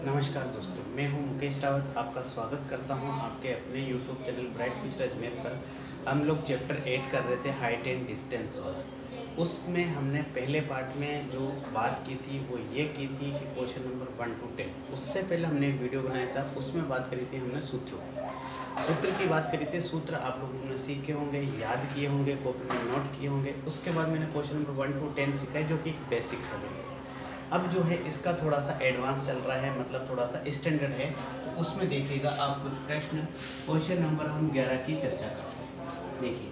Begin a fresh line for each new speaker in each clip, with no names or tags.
नमस्कार दोस्तों, मैं हूं मुकेश रावत। आपका स्वागत करता हूं आपके अपने YouTube channel bright future Ajmer पर। हम लोग चैप्टर 8 कर रहे थे हाइट एंड डिस्टेंस वाला। उसमें हमने पहले पार्ट में जो बात की थी वो ये की थी कि क्वेश्चन नंबर 1 to 10। उससे पहले हमने एक वीडियो बनाया था, उसमें बात करी थी हमने सूत्र की बात करी थी। सूत्र आप लोगों ने सीखे होंगे, याद किए होंगे, कॉपी में नोट किए होंगे। उसके बाद मैंने क्वेश्चन नंबर 1 to 10 सिखाई, जो कि एक बेसिक था। अब जो है इसका थोड़ा सा एडवांस चल रहा है, मतलब थोड़ा सा स्टैंडर्ड है। तो उसमें देखिएगा आप कुछ प्रश्न। क्वेश्चन नंबर हम 11 की चर्चा करते हैं। देखिए,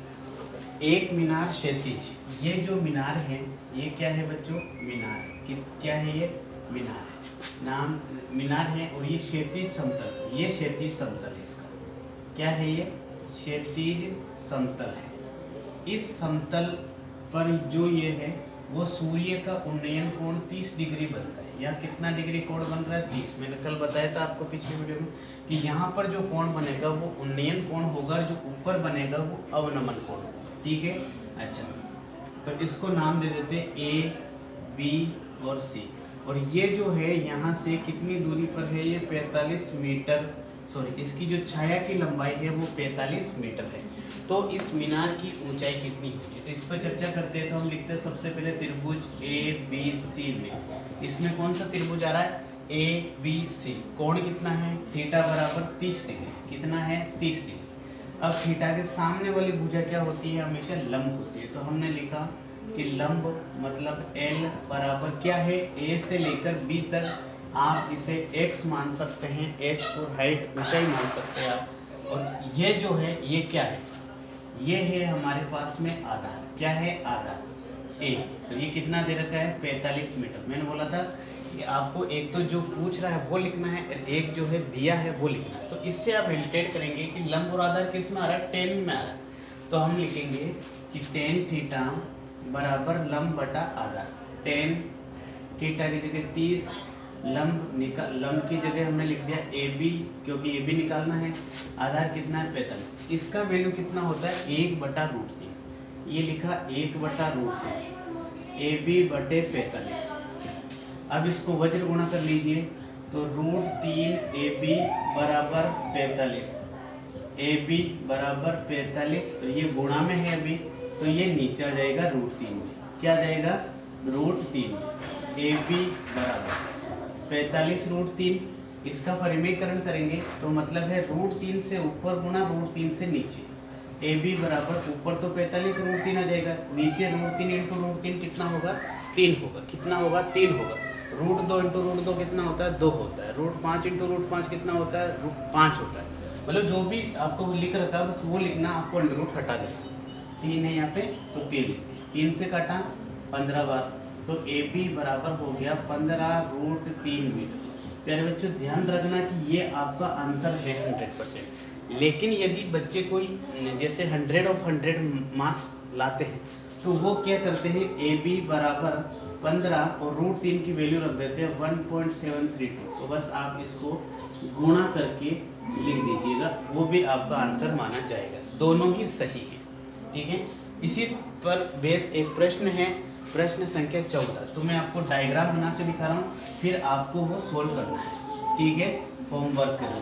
एक मीनार क्षैतिज, ये जो मीनार है ये क्या है बच्चों? मीनार है। क्या है ये? मीनार है। नाम मीनार है। और ये क्षैतिज समतल, ये क्षैतिज समतल है। इसका क्या है? ये क्षैतिज समतल है। इस समतल पर जो ये है वो सूर्य का उन्नयन कोण 30 डिग्री बनता है। यहाँ कितना डिग्री कोण बन रहा है? 30। मैंने कल बताया था आपको पिछले वीडियो में कि यहाँ पर जो कोण बनेगा वो उन्नयन कोण होगा, जो ऊपर बनेगा वो अवनमन कोण होगा। ठीक है। अच्छा, तो इसको नाम दे देते हैं ए, बी और सी। और ये जो है यहाँ से कितनी दूरी पर है? ये 45 मीटर, सॉरी, इसकी जो छाया की लंबाई है वो 45 मीटर है। तो इस मीनार की ऊंचाई कितनी होगी? तो इस पर चर्चा करते हैं। तो हम लिखते हैं सबसे पहले त्रिभुज ए बी सी में। इसमें कौन सा त्रिभुज आ रहा है? A B C. कोण कितना है? थीटा बराबर 30 डिग्री। कितना है? 30 डिग्री। अब थीटा के सामने वाली भुजा क्या होती है? हमेशा लंब होती है। तो हमने लिखा कि लंब मतलब एल बराबर क्या है? ए से लेकर बी तक आप इसे x मान सकते हैं, h और हाइट ऊंचाई मान सकते हैं आप। और ये जो है ये क्या है? ये है हमारे पास में आधार। क्या है? आधार ए। तो ये कितना दे रखा है? 45 मीटर। मैंने बोला था कि आपको एक तो जो पूछ रहा है वो लिखना है, और एक जो है दिया है वो लिखना है। तो इससे आप रिलेटेड करेंगे कि लंब और आधार किस में आ रहा है? टेन में आ रहा है। तो हम लिखेंगे कि टेन थीटा बराबर लंब बटा आधार। टेन थीटा की जगह 30, लंब की जगह हमने लिख दिया ए बी, क्योंकि ए बी निकालना है। आधार कितना है? 45। इसका वैल्यू कितना होता है? 1/√3। ये लिखा 1/√3 ए बी बटे 45। अब इसको वज्र गुणा कर लीजिए। तो √3 ए बी बराबर 45, ए बी बराबर 45। तो ये गुणा में है अभी, तो ये नीचे आ जाएगा √3 में। क्या आ जाएगा? √3 में। ए बी बराबर 45 √3। इसका परिमेयकरण करेंगे तो मतलब है √3 से ऊपर गुणा √3 से नीचे। ए बी बराबर ऊपर तो 45 √3 आ जाएगा, नीचे √3 इंटू √3 कितना होगा? 3 होगा। कितना होगा? 3 होगा। √2 इंटू √2 कितना होता है? 2 होता है। √5 इंटू √5 कितना होता है? √5 होता है। मतलब जो भी आपको लिख रखा है बस वो लिखना, आपको अंडर हटा देना। 3 है यहाँ पे तो 3 लिखते हैं। 3 से काटा 15 बार, तो ए बी बराबर हो गया 15√3 मीटर। प्यारे बच्चों, ध्यान रखना कि ये आपका आंसर है 100%। लेकिन यदि बच्चे कोई जैसे 100 ऑफ 100 मार्क्स लाते हैं तो वो क्या करते हैं? ए बी बराबर 15 और √3 की वैल्यू रख देते हैं 1.732। तो बस आप इसको गुणा करके लिख दीजिएगा, वो भी आपका आंसर माना जाएगा। दोनों ही सही है। ठीक है। इसी पर बेस एक प्रश्न है, प्रश्न संख्या 14। तो मैं आपको डायग्राम बना के दिखा रहा हूँ, फिर आपको वो सोल्व करना है। ठीक है। होमवर्क करो।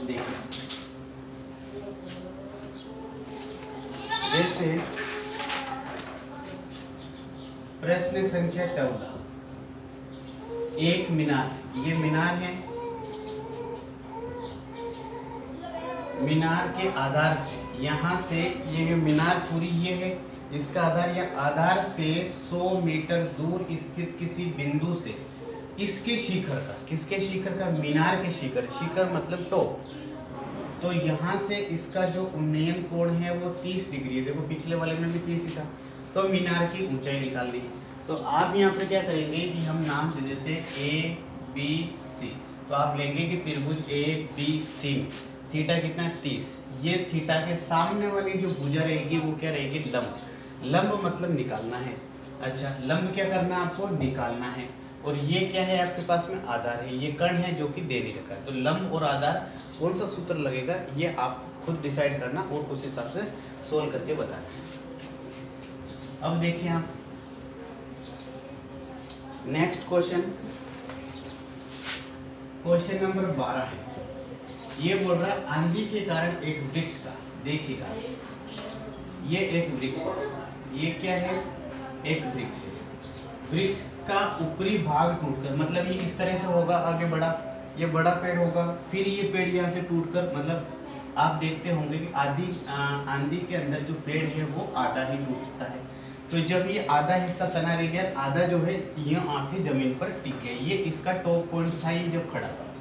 देखिए, जैसे प्रश्न संख्या 14, एक मीनार, ये मीनार है। मीनार के आधार से यहाँ से ये मीनार पूरी ये है, इसका आधार, या आधार से 100 मीटर दूर स्थित किसी बिंदु से इसके शिखर का, किसके शिखर का? मीनार के शिखर। शिखर मतलब टॉप। तो यहाँ से इसका जो उन्नयन कोण है वो 30 डिग्री है। देखो पिछले वाले में भी 30 ही था। तो मीनार की ऊंचाई निकाल ली है। तो आप यहाँ पर क्या करेंगे कि हम नाम दे देते हैं ए बी सी। तो आप लेंगे कि त्रिभुज ए बी सी में थीटा कितना है? 30। ये थीटा के सामने वाली जो भुजा रहेगी वो क्या रहेगी? लंब। लंब मतलब निकालना है। अच्छा, लंब क्या करना है आपको? निकालना है। और ये क्या है आपके पास में? आधार है। ये कर्ण है जो कि दे नहीं रखा है। तो लंब और आधार कौन सा सूत्र लगेगा ये आप खुद डिसाइड करना और उस हिसाब से सोल्व करके बताना। अब देखिए आप नेक्स्ट क्वेश्चन नंबर 12 है। ये बोल रहा है आंधी के कारण एक वृक्ष का, देखिएगा ये एक वृक्ष है, ये क्या है, एक वृक्ष है। वृक्ष का ऊपरी भाग टूटकर, मतलब ये इस तरह से होगा, आगे बढ़ा, ये बड़ा पेड़ होगा, फिर ये पेड़ यहाँ से टूटकर, मतलब आप देखते होंगे कि आंधी के अंदर जो पेड़ है वो आधा ही टूटता है। तो जब ये आधा हिस्सा तना रह गया, आधा जो है ये आके जमीन पर टिक गए। ये इसका टॉप पॉइंट था, ये जब खड़ा था।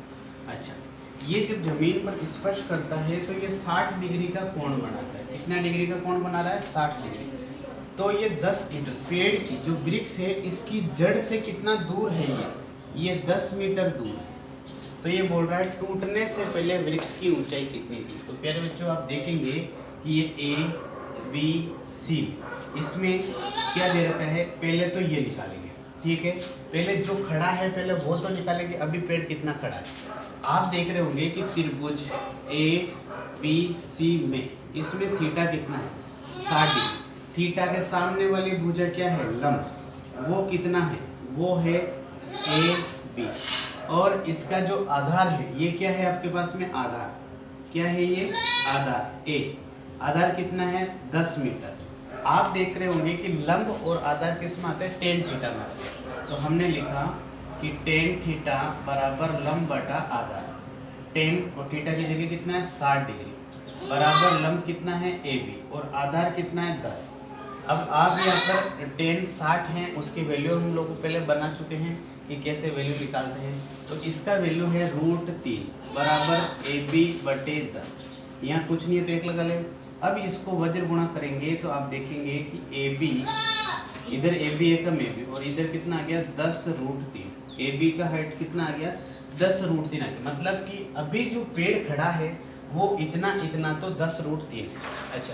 अच्छा, ये जब जमीन पर स्पर्श करता है तो ये 60 डिग्री का कोण बनाता है। कितना डिग्री का कोण बना रहा है? 60 डिग्री। तो ये 10 मीटर, पेड़ की जो वृक्ष है इसकी जड़ से कितना दूर है ये 10 मीटर दूर है। तो ये बोल रहा है टूटने से पहले वृक्ष की ऊंचाई कितनी थी। तो प्यारे बच्चों आप देखेंगे कि ये A, B, C, इसमें क्या दे रखा है, पहले तो ये निकालेंगे, ठीक है। पहले जो खड़ा है पहले वो तो निकालेंगे, अभी पेड़ कितना खड़ा है। आप देख रहे होंगे कि त्रिभुज ABC में इसमें थीटा कितना है? 60 डिग्री। थीटा के सामने वाली भुजा क्या है? लंब, वो कितना है? वो है AB। और इसका जो आधार है ये क्या है आपके पास में? आधार क्या है? ये आधार A। आधार कितना है? 10 मीटर। आप देख रहे होंगे कि लंब और आधार किस में आते हैं? टेन थीटा में आते हैं। तो हमने लिखा कि टेन थीटा बराबर लंब बटा आधार। टेन और थीटा की जगह कितना है? 60 डिग्री बराबर लंब कितना है? AB और आधार कितना है? 10। अब आप यहाँ पर टेन 60 है, उसकी वैल्यू हम लोग पहले बना चुके हैं कि कैसे वैल्यू निकालते हैं। तो इसका वैल्यू है √3 बराबर AB बटे 10। यहाँ कुछ नहीं है तो 1 लगा लें। अब इसको वज्र गुणा करेंगे तो आप देखेंगे कि AB, इधर AB एकम AB और इधर कितना आ गया? 10√3। AB का हाइट कितना आ गया? 10√3 आ गया। मतलब कि अभी जो पेड़ खड़ा है वो इतना तो 10√3 है। अच्छा,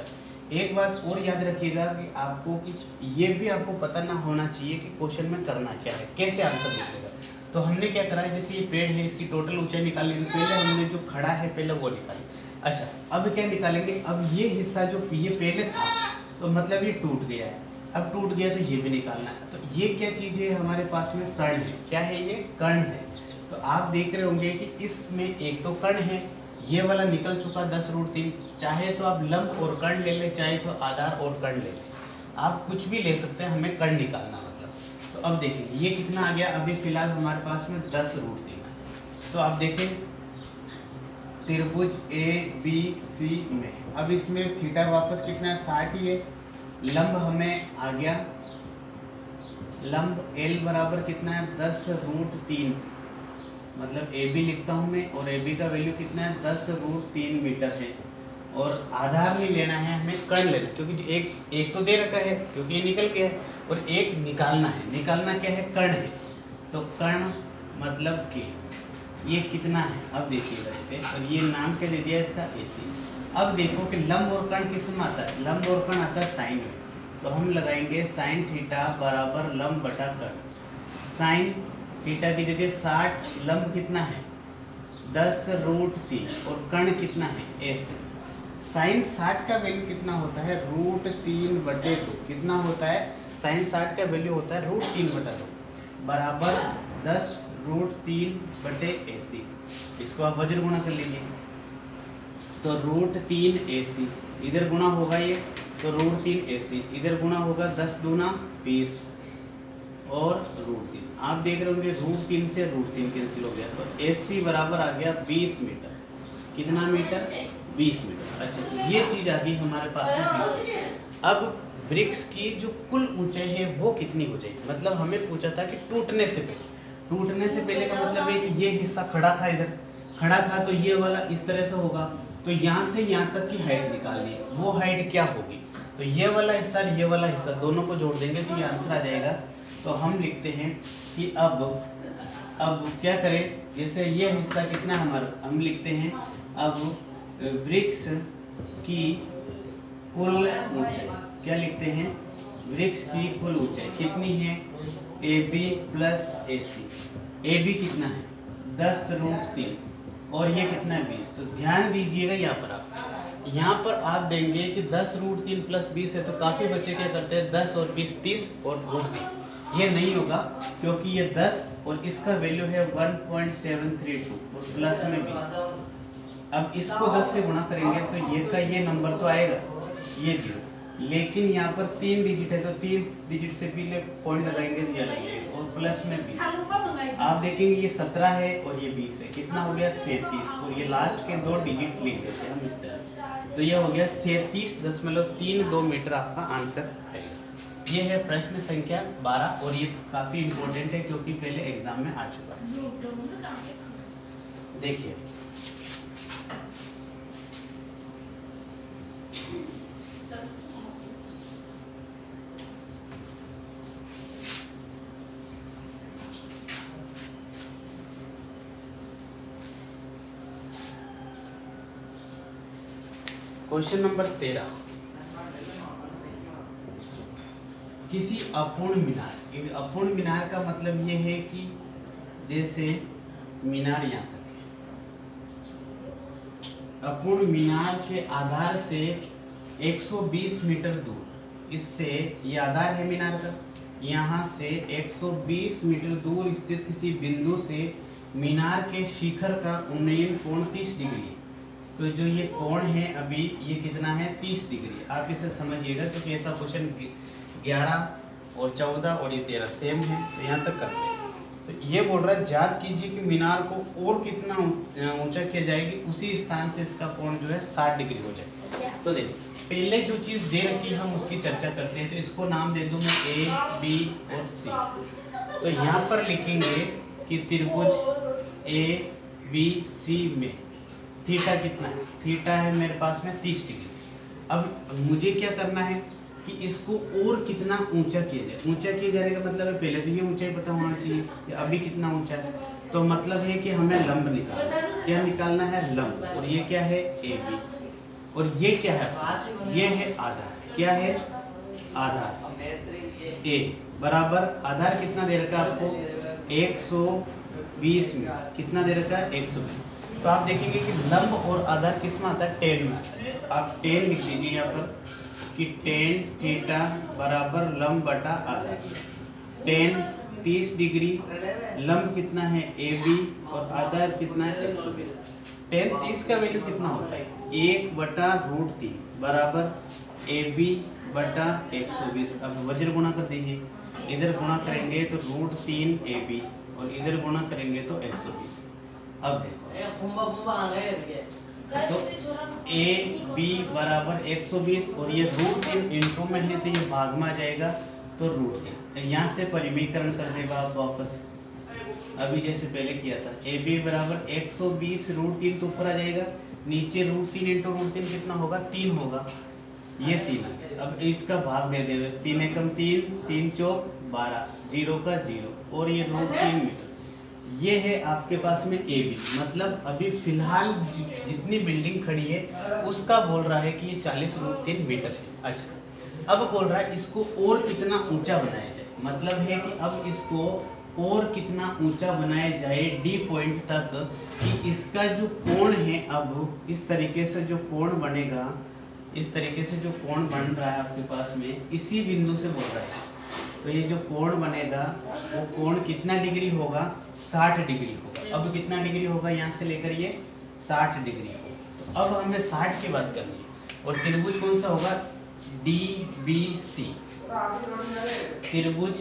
एक बात और याद रखिएगा कि आपको कि ये भी आपको पता ना होना चाहिए कि क्वेश्चन में करना क्या है, कैसे आंसर निकलेगा। तो हमने क्या करा है, जैसे ये पेड़ है इसकी टोटल ऊंचाई निकाल ली, पहले हमने जो खड़ा है पहले वो निकाली। अच्छा, अब क्या निकालेंगे? अब ये हिस्सा जो ये पहले था तो मतलब ये टूट गया है, अब टूट गया तो ये भी निकालना है। तो ये क्या चीज़ है हमारे पास में? कर्ण है। क्या है ये? कर्ण है। तो आप देख रहे होंगे कि इसमें एक तो कर्ण है, ये वाला निकल चुका 10√3। चाहे तो आप लंब और कर्ण ले लें, चाहे तो आधार और कर्ण ले लें, आप कुछ भी ले सकते हैं, हमें कर्ण निकालना मतलब। तो अब देखेंगे ये कितना आ गया, अभी फिलहाल हमारे पास में 10√3 है। तो आप देखें त्रिभुज ABC में, अब इसमें थीटा वापस कितना है? 60 ही है। लंब हमें आ गया, लंब L बराबर कितना है? 10√3, मतलब AB लिखता हूँ मैं, और AB का वैल्यू कितना है? 10√3 मीटर है। और आधार नहीं लेना है, हमें कर्ण लेना है, क्योंकि एक तो दे रखा है क्योंकि ये निकल गया है, और एक निकालना है। निकालना क्या है? कर्ण है। तो कर्ण मतलब कि ये कितना है? अब देखिएगा इसे, और ये नाम क्या दे दिया इसका? AC। अब देखो कि लंब और कर्ण किस में आता है? लंब और कर्ण आता है साइन में। तो हम लगाएंगे साइन थीटा बराबर लंब बटा कर्ण। साइन थीटा की जगह 60, लंब कितना है? 10√3 और कर्ण कितना है? AC। साइन 60 का वैल्यू कितना होता है? √3/2। कितना होता है? साइन 60 का वैल्यू होता है √3/2 बराबर 10√3/AC। इसको आप वज्र गुणा कर लीजिए, तो √3AC इधर गुणा होगा ये, तो √3AC इधर गुणा होगा, 10 दूना 20 और √3। आप देख रहे होंगे √3 से √3 कैंसिल हो गया, तो AC बराबर आ गया 20 मीटर। कितना मीटर? 20 मीटर। अच्छा, ये चीज़ आ गई हमारे पास में 20 मीटर। अब वृक्ष की जो कुल ऊंचाई है वो कितनी हो जाएगी? मतलब हमें पूछा था कि टूटने से पहले। टूटने से पहले का मतलब है कि ये हिस्सा खड़ा था, इधर खड़ा था, तो ये वाला इस तरह से होगा। तो यहाँ से यहाँ तक की हाइट निकालनी है, वो हाइट क्या होगी? तो ये वाला हिस्सा और ये वाला हिस्सा दोनों को जोड़ देंगे तो ये आंसर आ जाएगा। तो हम लिखते हैं कि अब क्या करें, जैसे ये हिस्सा कितना हमारा, हम लिखते हैं अब वृक्ष की कुल ऊंचाई। क्या लिखते हैं? वृक्ष की कुल ऊंचाई कितनी है? AB plus AC। AB कितना है? 10√3 और ये कितना है? 20। तो ध्यान दीजिएगा यहाँ पर आप देंगे कि 10√3 प्लस 20 है, तो काफ़ी बच्चे क्या करते हैं 10 और 20 30 और √3, ये नहीं होगा क्योंकि ये 10 और इसका वैल्यू है 1.732 और प्लस में 20। अब इसको 10 से गुणा करेंगे तो ये का ये नंबर तो आएगा, ये 0, लेकिन यहाँ पर 3 डिजिट है तो 3 डिजिट से पहले पॉइंट लगाएंगे तो ये लगेगा और प्लस में 20। आप देखेंगे ये 17 है और ये 20 है, कितना हो गया 37, और ये लास्ट के 2 डिजिट लिख देते हैं हम इस तरह, तो ये हो गया 37.32 मीटर आपका आंसर आएगा। ये है प्रश्न संख्या 12 और ये काफी इंपॉर्टेंट है क्योंकि पहले एग्जाम में आ चुका है। देखिए क्वेश्चन नंबर 13, किसी अपूर्ण मीनार, अपूर्ण मीनार का मतलब ये है कि जैसे मीनार यहाँ तक है, अपूर्ण मीनार के आधार से 120 मीटर दूर, इससे ये आधार है मीनार का, यहाँ से 120 मीटर दूर स्थित किसी बिंदु से मीनार के शिखर का उन्नयन कोण 30 डिग्री है। तो जो ये कोण है अभी ये कितना है 30 डिग्री। आप इसे समझिएगा क्योंकि ऐसा क्वेश्चन 11 और 14 और ये 13 सेम है, तो यहाँ तक करते हैं। तो ये बोल रहा है ज्ञात कीजिए कि मीनार को और कितना ऊंचा किया जाएगी, उसी स्थान से इसका कोण जो है 60 डिग्री हो जाए। तो देखो पहले जो चीज़ दे रखी हम उसकी चर्चा करते हैं, तो इसको नाम दे दूँ मैं A, B और C। तो यहाँ पर लिखेंगे कि त्रिभुज ABC में थीटा कितना है, थीटा है मेरे पास में 30 डिग्री। अब मुझे क्या करना है कि इसको और कितना ऊंचा किया जाए। ऊंचा किए जाने का मतलब है पहले तो ये ऊंचाई पता होना चाहिए कि अभी कितना ऊंचा है, तो मतलब है कि हमें लंब निकालना है। क्या निकालना है लंब, और ये क्या है AB, और ये क्या है ये है आधार। क्या है आधार A बराबर आधार कितना दे रखा है आपको 120 में, कितना दे रखा है 120। तो आप देखेंगे कि लंब और आधार किस में आता है टेन में आता है। आप टेन लिख लीजिए यहाँ पर कि टेन थीटा बराबर लंब बटा आधार। टेन 30 डिग्री, लंब कितना है AB और आधार कितना है 120। टेन 30 का वैल्यू कितना होता है 1/√3 बराबर AB बटा 120। अब वज्र गुणा कर दीजिए, इधर गुणा करेंगे तो √3 AB और इधर गुणा करेंगे तो 120। अब देखो तो AB बराबर 120 और ये √3 इंटू में है तो ये भाग में आ जाएगा तो √3। यहाँ से परिमीकरण कर देगा आप वापस, अभी जैसे पहले किया था। AB बराबर 120 √3 तो ऊपर आ जाएगा, नीचे √3 इंटू √3 कितना होगा 3 होगा, ये 3 है। अब इसका भाग दे देवे 3 एकम 3, 3 चौक 12, 0 का 0 और ये √3 मीटर। ये है आपके पास में AB, मतलब अभी फिलहाल जितनी बिल्डिंग खड़ी है उसका बोल रहा है कि ये 40√3 मीटर है। अच्छा अब बोल रहा है इसको और कितना ऊंचा बनाया जाए, मतलब है कि अब इसको और कितना ऊंचा बनाया जाए D पॉइंट तक कि इसका जो कोण है अब इस तरीके से जो कोण बनेगा, इस तरीके से जो कोण बन रहा है आपके पास में इसी बिंदु से बोल रहा है। तो ये जो कोण बनेगा वो कोण कितना डिग्री होगा 60 डिग्री होगा। अब कितना डिग्री होगा यहाँ से लेकर ये 60 डिग्री होगा। तो अब हमें 60 की बात करनी है और त्रिभुज कौन सा होगा DBC। त्रिभुज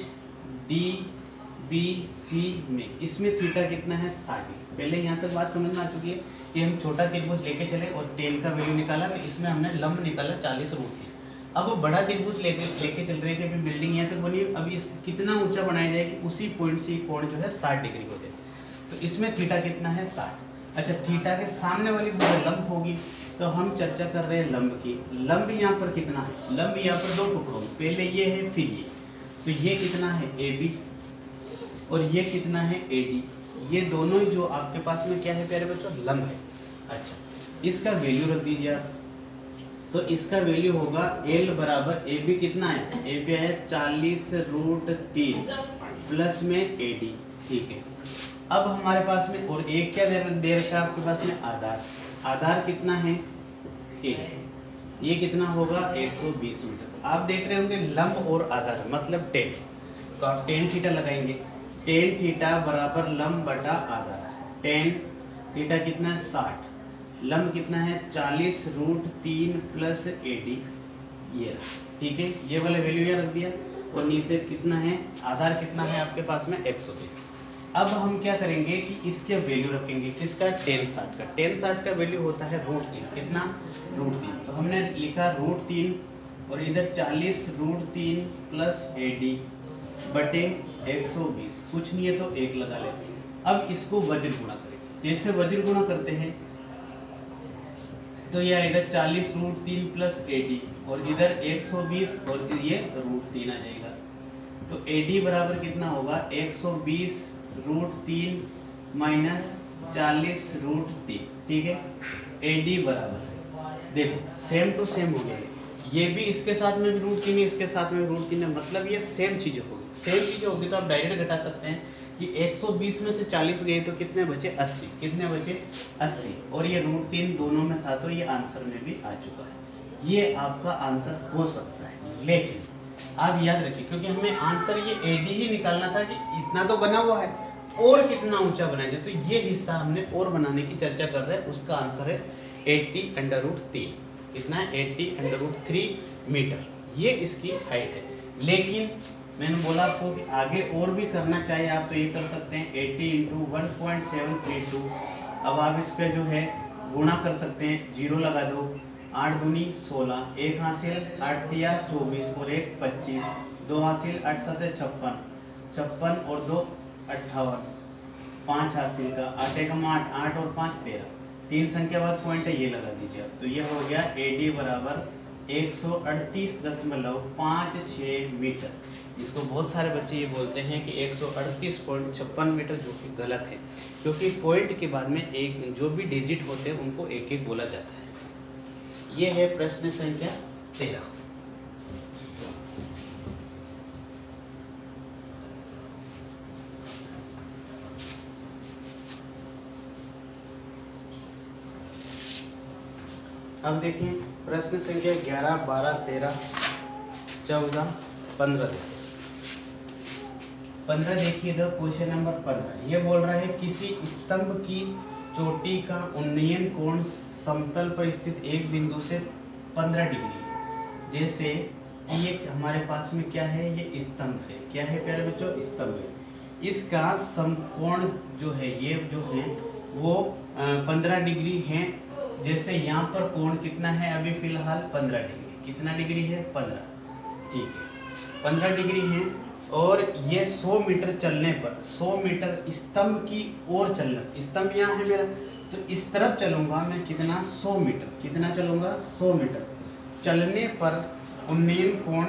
DBC में इसमें थीटा कितना है 60 डिग्री। पहले यहाँ तक बात समझ में आ चुकी है कि हम छोटा त्रिभुज लेके चले और टेन का वैल्यू निकाला, तो इसमें हमने लंब निकाला 40√3। अब बड़ा त्रिभुज लेके चल रहे हैं कि अभी बिल्डिंग यहाँ तक बनी, अब इस कितना ऊंचा बनाया जाए कि उसी पॉइंट से कोण जो है 60 डिग्री हो जाए। तो इसमें थीटा कितना है 60। अच्छा थीटा के सामने वाली भुजा लंब होगी, तो हम चर्चा कर रहे हैं लंब की। लंब यहाँ पर कितना है, लंब यहाँ पर 2 टुकड़ों में, पहले ये है फिर ये। तो ये कितना है AB और ये कितना है AD। ये दोनों जो आपके पास में क्या है प्यारे बच्चों लंब है। अच्छा इसका वैल्यू रख दीजिए आप, तो इसका वैल्यू होगा L बराबर AB कितना है AB है 40√3 प्लस में AD। ठीक है अब हमारे पास में और एक क्या दे रखा है आपके पास में आधार। आधार कितना है A, ये कितना होगा 120 मीटर। आप देख रहे होंगे लंब और आधार मतलब 10। तो आप टेन थीटा लगाएंगे। टेन थीटा बराबर लंब बटा आधार। टेन थीटा कितना है 60, लंब कितना है 40√3 प्लस AD, ये ठीक है, ये वाला वैल्यू यहाँ रख दिया। और नीचे कितना है आधार, कितना है आपके पास में 120। अब हम क्या करेंगे कि इसके वैल्यू रखेंगे, किसका टेन 60 का। टेन 60 का वैल्यू होता है √3, कितना √3। तो हमने लिखा √3 और इधर 40√3 प्लस AD बटे 120, कुछ नहीं है तो 1 लगा लेते हैं। अब इसको वज्र गुणा करेंगे। जैसे वज्र गुणा करते हैं तो यह इधर 40√3 प्लस AD और इधर 120 और ये √3 आ जाएगा। तो AD बराबर कितना होगा 120√3 माइनस 40√3, ठीक है। AD बराबर देखो सेम टू सेम हो गया, ये भी इसके साथ में भी √3 है, इसके साथ में √3 है, मतलब ये सेम चीजें होगी। सेम चीजें होगी तो आप डायरेक्ट घटा सकते हैं कि 120 में से 40 गए तो कितने बचे 80, कितने बचे 80, और ये √3 दोनों में था तो ये आंसर में भी आ चुका है। ये आपका आंसर हो सकता है, लेकिन आप याद रखिए क्योंकि हमें आंसर ये AD ही निकालना था कि इतना तो बना हुआ है और कितना ऊंचा बनाया जाए, तो ये हिस्सा हमने और बनाने की चर्चा कर रहे हैं। उसका आंसर है 80√3, कितना है 80√3 मीटर, ये इसकी हाइट है। लेकिन मैंने बोला आपको कि आगे और भी करना चाहिए आप तो ये कर सकते हैं 80 × 1.732। अब आप इस पे जो है गुणा कर सकते हैं, 0 लगा दो, 8 दूनी 16, 1 हासिल 8 दिया 24 और 1 25, 2 हासिल 8 7 56, 56 और 2 58, 5 हासिल का 8 एकम 8, 8 और 5 13, 3 संख्या बाद पॉइंट है ये लगा दीजिए आप। तो ये हो गया AD बराबर 138.56 मीटर। इसको बहुत सारे बच्चे ये बोलते हैं कि 138.56 मीटर, जो कि गलत है क्योंकि पॉइंट के बाद में एक जो भी डिजिट होते हैं उनको एक एक बोला जाता है। ये है प्रश्न संख्या 13। अब देखिए प्रश्न संख्या 11, 12, 13, 14, 15 देखिए। 15 देखिएगा, क्वेश्चन नंबर 15 ये बोल रहा है किसी स्तंभ की चोटी का उन्नयन कोण समतल पर स्थित एक बिंदु से 15 डिग्री। जैसे ये हमारे पास में क्या है, ये स्तंभ है, क्या है प्यारे बच्चों, स्तंभ है। इसका समकोण जो है ये जो है वो 15 डिग्री है। जैसे यहाँ पर कोण कितना है अभी फिलहाल 15 डिग्री, कितना डिग्री है 15, ठीक है 15 डिग्री है। और ये 100 मीटर चलने पर 100 मीटर स्तंभ की ओर चलना, स्तंभ यहाँ है मेरा, तो इस तरफ चलूंगा मैं कितना 100 मीटर, कितना चलूंगा 100 मीटर चलने पर उन्नयन कोण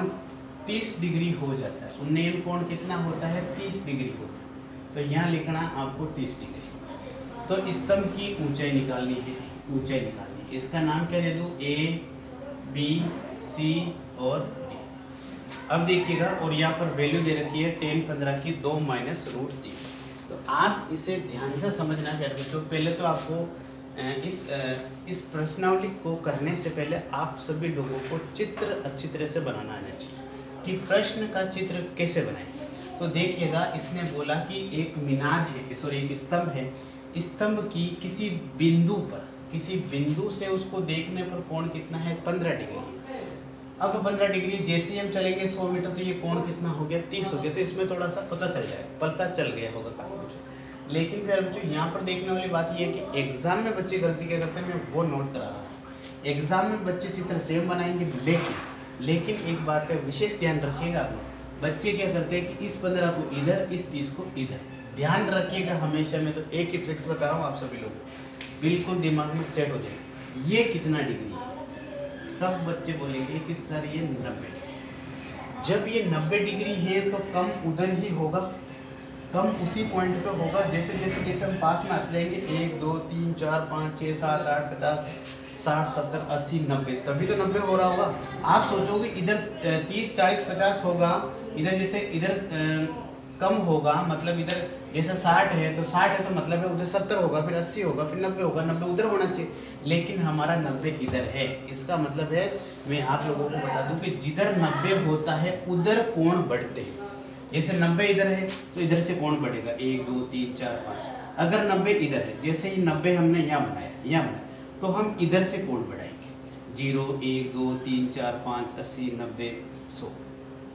30 डिग्री हो जाता है। उन्नयन कोण कितना होता है 30 डिग्री होता है। तो यहाँ लिखना आपको 30 डिग्री। तो स्तंभ की ऊंचाई निकालनी है, ऊंचाई निकालनी है। इसका नाम क्या दे दूँ, A, B, C और D। अब देखिएगा और यहाँ पर वैल्यू दे रखी है 10 15 की 2 माइनस √3। तो आप इसे ध्यान से समझना है प्यारे बच्चों। पहले तो आपको इस प्रश्नावली को करने से पहले आप सभी लोगों को चित्र अच्छी तरह से बनाना आना चाहिए कि प्रश्न का चित्र कैसे बनाएं। तो देखिएगा इसने बोला कि एक मीनार है, सॉरी एक स्तंभ है, स्तंभ की किसी बिंदु पर, किसी बिंदु से उसको देखने पर कोण कितना है 15 डिग्री। अब 15 डिग्री जैसे हम चलेंगे 100 मीटर तो ये कोण कितना हो गया 30 हो गया। तो इसमें थोड़ा सा पता चल जाएगा, पता चल गया होगा काफी कुछ। लेकिन फिर बच्चों यहाँ पर देखने वाली बात ये है कि एग्जाम में बच्चे गलती क्या करते हैं, मैं वो नोट करा रहा हूँ। एग्जाम में बच्चे चित्र सेम बनाएंगे, लेकिन एक बात का विशेष ध्यान रखिएगा आप लोग, बच्चे क्या करते हैं कि इस 15 को इधर, इस 30 को इधर, ध्यान रखिएगा हमेशा। मैं तो एक ही ट्रिक्स बता रहा हूँ आप सभी लोग बिल्कुल दिमाग में सेट हो जाएगी। ये कितना डिग्री है, सब बच्चे बोलेंगे कि सर ये 90 डिग्री। जब ये 90 डिग्री है तो कम उधर ही होगा, कम उसी पॉइंट पे होगा। जैसे जैसे जैसे हम पास में आते जाएंगे 1 2 3 4 5 6 7 8 50 60 70 80 90, तभी तो 90 हो रहा होगा। आप सोचोगे इधर 30 40 50 होगा, इधर जैसे इधर कम होगा, मतलब इधर जैसे 60 है तो 60 है तो मतलब है उधर 70 होगा, फिर 80 होगा, फिर 90 होगा, 90 उधर होना चाहिए। लेकिन हमारा 90 इधर है। इसका मतलब है मैं आप लोगों को बता दूं कि जिधर 90 होता है उधर कोण बढ़ते हैं। जैसे 90 इधर है तो इधर से कोण बढ़ेगा 1 2 3 4 5। अगर 90 इधर है, जैसे ही 90 हमने यहाँ बनाया, तो हम इधर से कोण बढ़ाएंगे 0 1 2 3 4 5 80 90 100,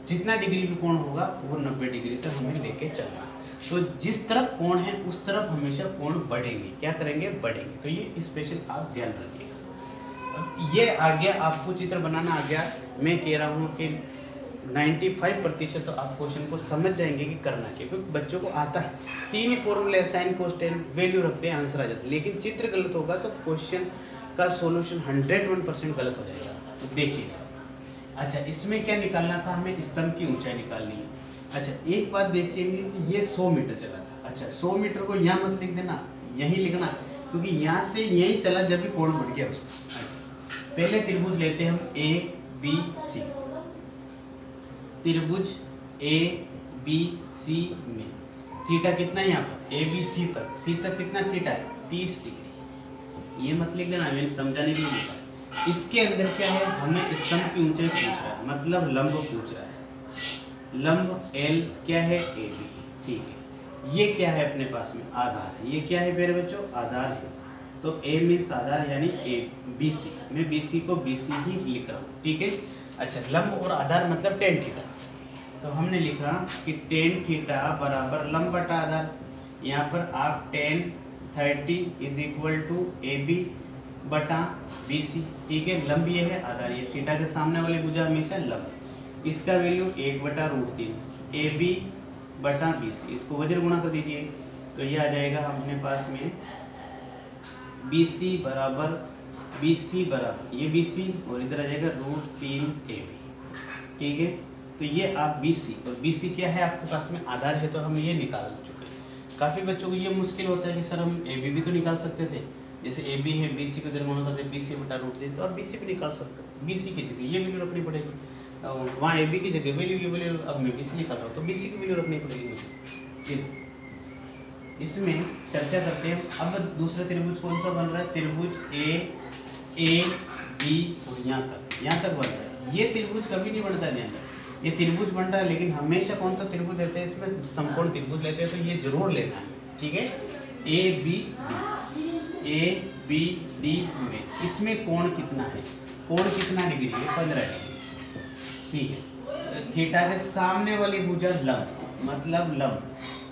जितना डिग्री भी कोण होगा वो 90 डिग्री तक हमें लेके चलना है। तो जिस तरफ कोण है उस तरफ हमेशा कोण बढ़ेंगे, क्या करेंगे, बढ़ेंगे। तो ये स्पेशल आप ध्यान रखिएगा। ये आ गया, आपको चित्र बनाना आ गया। मैं कह रहा हूँ कि 95% तो आप क्वेश्चन को समझ जाएंगे कि करना क्या, क्योंकि बच्चों को आता है। 3 ही फॉर्मूले, साइन कोसेन, वैल्यू रखते हैं, आंसर आ जाता है। लेकिन चित्र गलत होगा तो क्वेश्चन का सॉल्यूशन 101% गलत हो जाएगा। तो देखिए, अच्छा इसमें क्या निकालना था, हमें स्तंभ की ऊंचाई निकालनी है। अच्छा एक बात देखेंगे, ये 100 मीटर चला था। अच्छा 100 मीटर को यहाँ मत लिख देना, यहीं लिखना, क्योंकि यहाँ से यहीं चला जब भी कोण बढ़ गया उसका। अच्छा पहले त्रिभुज लेते हैं हम ए बी सी। त्रिभुज ए बी सी में थीटा कितना है यहाँ पर, ए बी सी तक कितना थीटा है, 30 डिग्री। ये मत लिख देना, मैंने समझाने के लिए लिखा। इसके अंदर क्या है, हमें स्तंभ की ऊंचाई पूछ रहा है, मतलब लंब पूछ रहा है। लंब एल क्या है, ए बी, ठीक है। ये क्या है अपने पास में, आधार। ये क्या है मेरे बच्चों, आधार है। तो ए मीन्स आधार, यानी ए बी सी। मैं बी सी को बी सी ही लिख रहा हूँ, ठीक है। अच्छा लंब और आधार मतलब टेन थीटा। तो हमने लिखा कि टेन थीटा बराबर लंब बटा आधार। यहाँ पर आप tan 30 is equal to A B बटा बी सी, ठीक है। लंब ये है, आधार ये, थीटा के सामने वाली भुजा हमेशा लंब। इसका वैल्यू 1/√3 ए बी बटा बी सी, इसको वज्र गुणा कर दीजिए तो ये आ जाएगा अपने पास में बी सी बराबर ये बी सी और इधर आ जाएगा √3 ए बी, ठीक है। तो ये आप बी सी, और बी सी क्या है आपके पास में, आधार है, तो हम ये निकाल चुके हैं। काफ़ी बच्चों को ये मुश्किल होता है कि सर हम ए बी भी तो निकाल सकते थे, जैसे ए बी है, बी सी को इधर गुणा करते बी सी बटा √3, तो आप बी सी भी निकाल सकते हैं। बी सी की जगह ये वैल्यू रखनी पड़ेगी, वहाँ ए बी की जगह वैल्यू, ये वैल्यू अब मैं बी सी निकाल रहा हूँ तो बी सी की वैल्यू रखनी पड़ेगी मुझे। इसमें चर्चा करते हैं। अब दूसरा त्रिभुज कौन सा बन रहा है, त्रिभुज ए बी और यहाँ तक बन रहा है। ये त्रिभुज कभी नहीं बनता, ध्यान रखना। ये त्रिभुज बन रहा है, लेकिन हमेशा कौन सा त्रिभुज लेते हैं, इसमें समकोण त्रिभुज लेते हैं, तो ये जरूर लेना है, ठीक है। ए बी डी में इसमें कोण कितना है, कोण कितना डिग्री है, 15 डिग्री, ठीक है। थीटा के सामने वाली भुजा लंब, मतलब लंब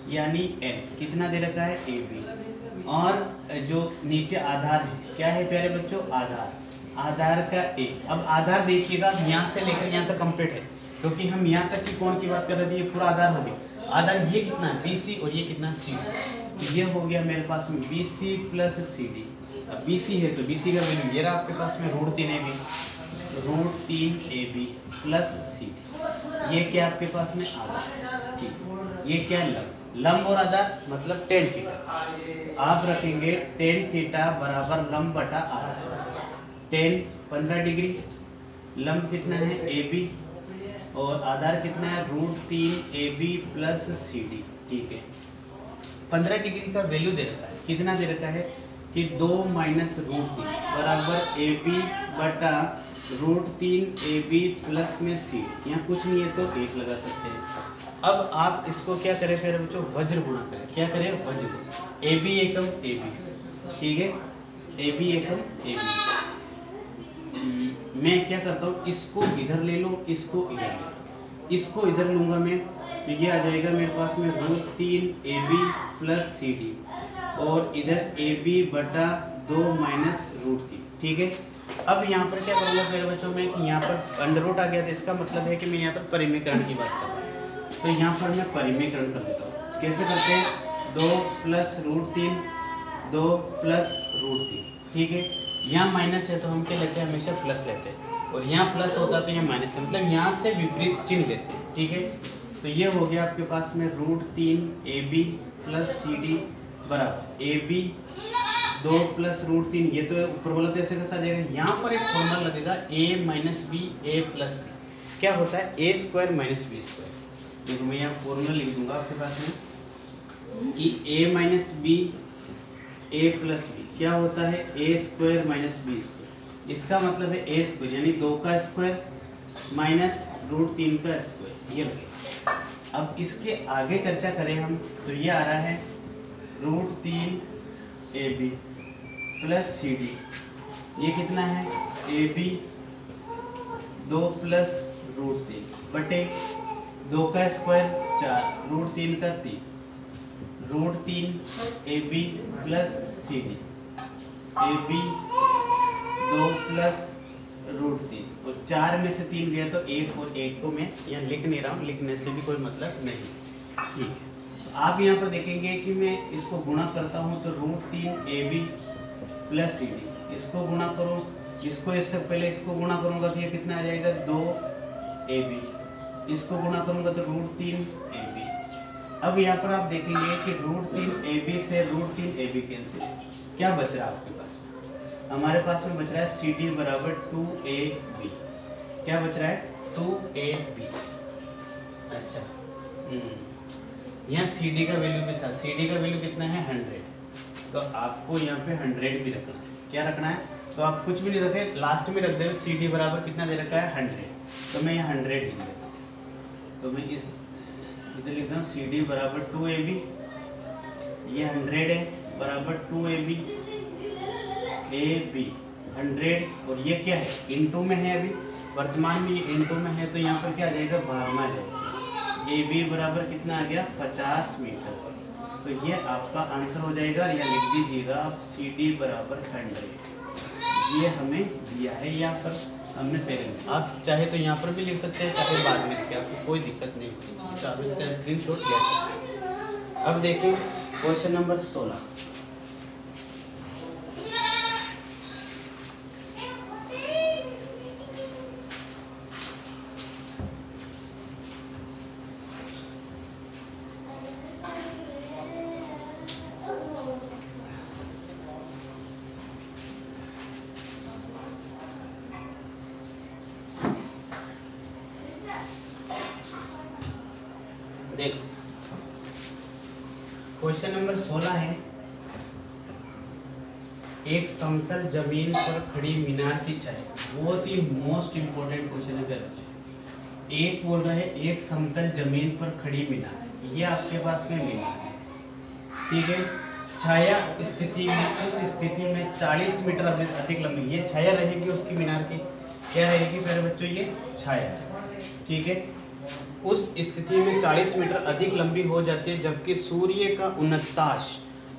यानी एल कितना दे रखा है, ए बी, और जो नीचे आधार है क्या है प्यारे बच्चों, आधार का ए। अब आधार देखिएगा, यहाँ से लेकर यहाँ तक कंप्लीट है, क्योंकि हम यहाँ तक की कोण की बात कर रहे थे, ये पूरा आधार हो गया। आधार ये कितना है, बी सी, और ये कितना सी डी। ये हो गया मेरे पास में B C plus C D. अब बी सी है तो बी सी का वैल्यू ये रहा आपके पास में √3 A B, √3 A B plus C D. ये क्या आपके पास में आधार, ठीक। ये क्या है, लंब और आधार मतलब टेन थीटा। आप रखेंगे टेन थीटा बराबर लंब बटा आधार। टेन 15 डिग्री, लंब कितना है ए बी, और आधार कितना है √3 A B plus C D, ठीक है। 15 डिग्री का वैल्यू दे रखा है, कितना दे रखा है कि 2 - √3 बराबर ए बी बटा √3 ए बी प्लस में सी। यहाँ कुछ नहीं है तो 1 लगा सकते हैं। अब आप इसको क्या करें फिर बच्चों, वज्र गुणा करें। क्या करें, वज्र। A B Ekam A B, ठीक है, A B Ekam A B. मैं क्या करता हूँ, इसको इधर ले लो, इसको इधर ले लो, इसको इधर लूँगा मैं, तो ये आ जाएगा मेरे पास में √3 A B plus C D, और इधर ए बी बटा 2 - √3, ठीक है। अब यहाँ पर क्या करूँगा मेरे बच्चों में कि यहाँ पर अंडर रूट आ गया, तो इसका मतलब है कि मैं यहाँ पर परिमेयकरण की बात कर रहा हूँ। तो यहाँ पर मैं परिमेयकरण कर देता हूँ। कैसे करते हैं, 2 + √3, 2 + √3, ठीक है। यहाँ माइनस है तो हम क्या लेते हैं, हमेशा प्लस लेते हैं, और यहाँ प्लस होता तो यहाँ माइनस, मतलब यहाँ से विपरीत चिन्ह लेते हैं, ठीक है। तो ये हो गया आपके पास में √3 A B plus C D बराबर ए बी 2 + √3। ये तो ऊपर वाला तो ऐसे कैसा आ जाएगा, यहाँ पर एक फॉर्मूला लगेगा a - b a + b। क्या होता है, a² - b²। देखो मैं यहाँ फॉर्मूला लिख दूंगा आपके पास में कि a - b a + b क्या होता है, a² - b²। इसका मतलब है a² यानी 2 का स्क्वायर माइनस √3 का स्क्वायर, ये लगेगा, अब इसके आगे चर्चा करें हम तो ये आ रहा है √3 AB प्लस CD। ये कितना है AB 2 प्लस √3 बटे 2 का स्क्वायर 4 √3 का 3 √3 AB plus CD AB 2 plus √3 और 4 में से 3 गया तो 1 और 1 को मैं यहाँ लिख नहीं रहा हूँ, लिखने से भी कोई मतलब नहीं। ठीक है, तो आप यहाँ पर देखेंगे कि मैं इसको गुणा करता हूँ तो √3 AB प्लस CD, इसको गुणा करूँ, इसको इससे पहले इसको गुणा करूँगा तो ये कितना आ जाएगा 2 AB, इसको गुणा करूँगा तो √3 AB। अब यहाँ पर आप देखेंगे कि √3 AB से √3 AB कैंसिल, क्या बच रहा है आपके पास? हमारे पास में बच रहा है CD बराबर 2AB। क्या बच रहा है 2AB। अच्छा, यहाँ CD का वैल्यू भी था, CD का वैल्यू कितना है 100, तो आपको यहाँ पे 100 भी रखना है। क्या रखना है? तो आप कुछ भी नहीं रखे, लास्ट में रख दे CD बराबर कितना दे रखा है 100, तो मैं यहाँ 100 लिख देता हूँ। तो मैं इस इधर लिखता हूँ CD बराबर 2AB, ये 100 है बराबर 2AB AB 100, और ये क्या है इनटू में है, अभी वर्तमान में ये इनटू में है, तो यहाँ पर क्या आ जाएगा भाग में आ जाएगा। AB बराबर कितना आ गया 50 मीटर, तो ये आपका आंसर हो जाएगा। या लिख दीजिएगा आप CD बराबर 100, ये हमें दिया है यहाँ पर हमने पहले में। आप चाहे तो यहाँ पर भी लिख सकते हैं, चाहे बाद में लिखे, आपको कोई दिक्कत नहीं होती, आप इसका स्क्रीनशॉट ले सकते हैं। अब देखिए क्वेश्चन नंबर 16। देखो क्वेश्चन नंबर 16 है, एक समतल जमीन पर खड़ी मीनार की छाया। बहुत ही मोस्ट इंपोर्टेंट क्वेश्चन है। एक बोल रहा है एक समतल जमीन पर खड़ी मीनार, ये आपके पास में मीनार है, ठीक है। छाया स्थिति में, उस स्थिति में 40 मीटर अधिक लंबी, ये छाया रहेगी उसकी मीनार की, क्या रहेगी प्यारे बच्चों? ये छाया, ठीक है। उस स्थिति में 40 मीटर अधिक लंबी हो जाती है, जबकि सूर्य का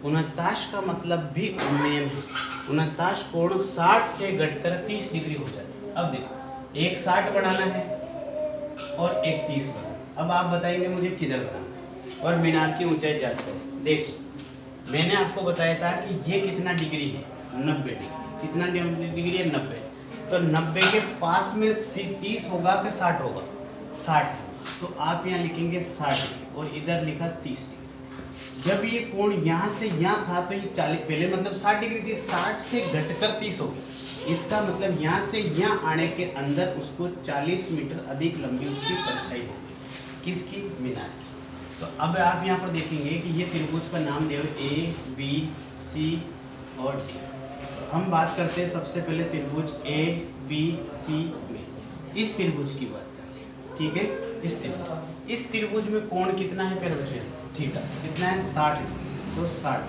उनताश का मतलब भी उन्नयन है। उनताश कोण 60 से घटकर 30 डिग्री हो जाता है। अब देखो एक 60 बनाना है और एक 30 बनाना। अब आप बताएंगे मुझे किधर बनाना है और मीनार की ऊंचाई ज्ञात करो। देखो मैंने आपको बताया था कि ये कितना डिग्री है 90 डिग्री। कितना डिग्री है 90, तो 90 के पास में 30 होगा कि 60 होगा? 60, तो आप यहाँ लिखेंगे 60 और इधर लिखा 30 डिग्री। जब ये कोण यहाँ से यहाँ था तो ये 40, पहले मतलब 60 डिग्री थी, 60 से घटकर 30 हो गई। इसका मतलब यहाँ से यहाँ आने के अंदर उसको 40 मीटर अधिक लंबी उसकी परछाई हो गई। किसकी? मीनार की। तो अब आप यहाँ पर देखेंगे कि ये त्रिभुज का नाम दिया A B C और D। तो हम बात करते हैं सबसे पहले त्रिभुज A B C में, इस त्रिभुज की बात करें, ठीक है। इस त्रिभुज में कोण कितना है प्यारे बच्चे? थीटा। कितना है? 60, तो 60।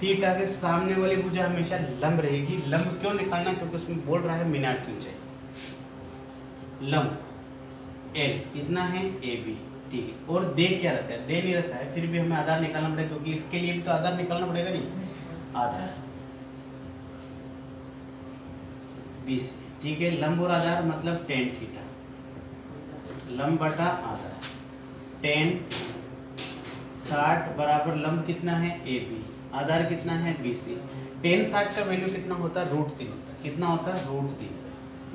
थीटा के सामने वाली भुजा हमेशा लंब रहेगी। लंब क्यों निकालना? क्योंकि उसमें बोल रहा है मीनार की ऊंचाई। लंब L कितना है? AB, ठीक है। और दे क्या रखा है? दे नहीं रखा है, फिर भी हमें आधार निकालना पड़ेगा, क्योंकि इसके लिए भी तो आधार निकालना पड़ेगा। नहीं, आधार BC, ठीक है। लंब और आधार मतलब tan थीटा, लंब बटा आधार। tan 60 बराबर लंब कितना है? AB, आधार कितना है? BC। tan 60 का वैल्यू कितना होता है? √3 होता है। कितना होता है?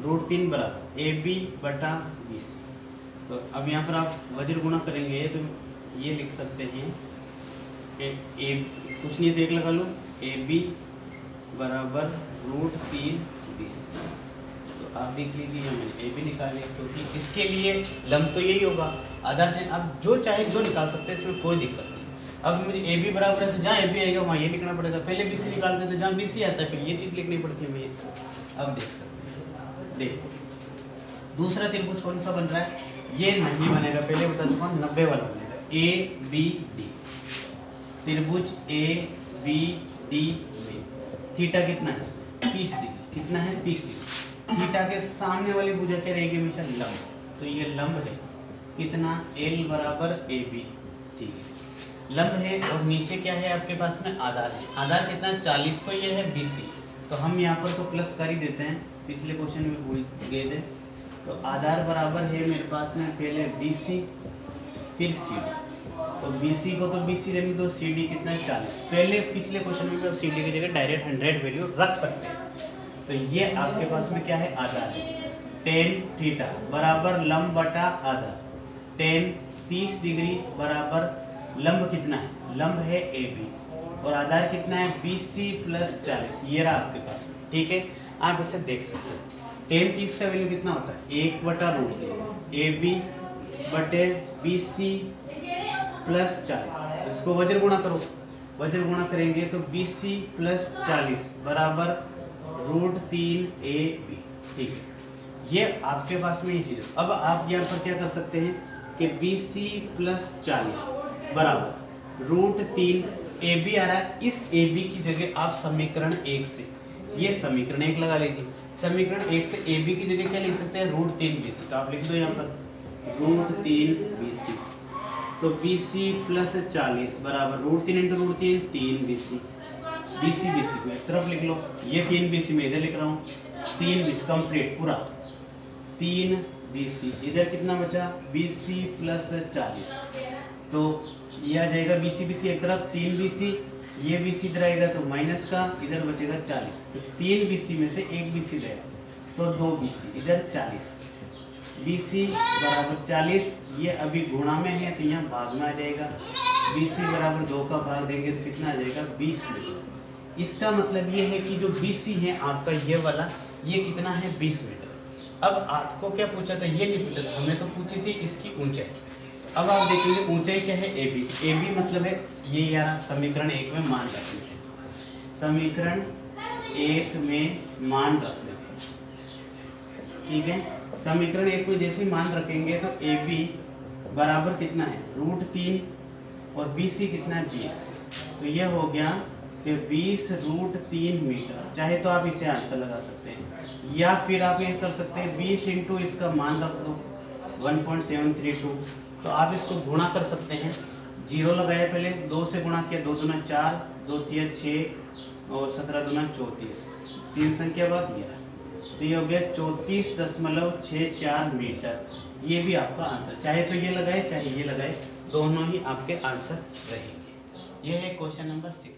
√3 बराबर AB बटा BC। तो अब यहाँ पर आप वज्र गुणा करेंगे तो ये लिख सकते हैं कुछ नहीं, देख लगा लो, AB बराबर √3 BC। तो आप देख लीजिए मैंने AB निकाले, क्योंकि इसके लिए लंब तो यही होगा, आधार से आप जो चाहे जो निकाल सकते हैं, इसमें कोई दिक्कत नहीं। अब मुझे AB बराबर है तो जहाँ AB आएगा वहाँ ये लिखना पड़ेगा। पहले BC निकालते हैं तो जहाँ BC आता है फिर ये चीज़ लिखनी पड़ती है मुझे। अब देख सकते हैं, देखो दूसरा त्रिभुज कौन सा बन रहा है? ये नहीं बनेगा, पहले बता चुका हूँ, 90 वाला बनेगा। ए बी डी, त्रिभुज ए बी डी में थीटा कितना है? 30 डिग्री। कितना है? 30 डिग्री। थीटा के सामने वाली भुजा क्या रहेगी? हमेशा लंब। तो ये लंब है कितना? एल बराबर ए बी। ठीक है, लंब है। और नीचे क्या है आपके पास में? आधार है। आधार कितना है? 40। तो ये है BC। तो हम यहाँ पर तो प्लस कर ही देते हैं, पिछले क्वेश्चन में भूल गए थे। तो आधार बराबर है मेरे पास में पहले BC फिर CD। तो BC को तो BC रहने दो, CD कितना है? 40। पहले पिछले क्वेश्चन में भी आप CD की जगह डायरेक्ट 100 वैल्यू रख सकते हैं। तो ये आपके पास में क्या है? आधार है। tan थीटा बराबर लंब बटा आधार। tan 30 डिग्री बराबर लंब कितना है? लंब है AB और आधार कितना है? BC plus 40। ये रहा आपके पास में। ठीक है, आप इसे देख सकते हैं। tan 30 का वैल्यू कितना होता है? 1/√3 AB बटे BC प्लस 40। तो इसको वज्र गुणा करो, वज्र गुणा करेंगे तो BC प्लस 40 बराबर √3 AB। ठीक है, ये आपके पास में ये चीज़। अब आप यहाँ पर क्या कर सकते हैं कि BC प्लस 40 बराबर √3 AB आ रहा है। इस AB की जगह आप समीकरण 1 से, ये समीकरण 1 लगा लीजिए। समीकरण 1 से AB की जगह क्या लिख सकते हैं? √3 BC। तो आप लिख दो यहाँ पर √3 BC। तो BC प्लस 40 बराबर √3 × √3 3 BC। BC को एक तरफ लिख लो, ये 3 BC में इधर लिख रहा हूँ। 3 BC कंप्लीट पूरा 3 BC। इधर कितना बचा? BC plus 40। तो ये आ जाएगा BC एक तरफ, 3 BC। ये BC इधर आएगा तो माइनस का, इधर बचेगा 40। तो 3 BC में से 1 BC गया तो 2 BC, इधर 40। BC बराबर 40। ये अभी गुणा में है तो यहाँ भाग में आ जाएगा। BC बराबर 2 का भाग देंगे तो कितना आ जाएगा? 20 मीटर। इसका मतलब ये है कि जो BC है आपका ये वाला, ये कितना है? 20 मीटर। अब आपको क्या पूछा था? ये नहीं पूछा था, हमें तो पूछी थी इसकी ऊंचाई। अब आप देखेंगे ऊंचाई क्या है? AB मतलब है ये, यहाँ समीकरण 1 में मान रखने हैं। समीकरण 1 में मान रखने हैं। ठीक है, समीकरण 1 में जैसे मान रखेंगे तो AB बराबर कितना है? √3 और BC कितना है? 20। तो यह हो गया कि 20 √3 मीटर। चाहे तो आप इसे आंसर लगा सकते हैं, या फिर आप ये कर सकते हैं 20 इंटू इसका मान रख दो 1.732। तो आप इसको गुणा कर सकते हैं। 0 लगाया पहले, 2 से गुणा किया, 2 दूना 4, 2 तिया 6 और 17 दूना 34। 3 संख्या बाद ये रहा। तो ये हो गया 34.64 मीटर। ये भी आपका आंसर, चाहे तो ये लगाए चाहे ये लगाए, दोनों ही आपके आंसर रहेंगे। ये है क्वेश्चन नंबर 60।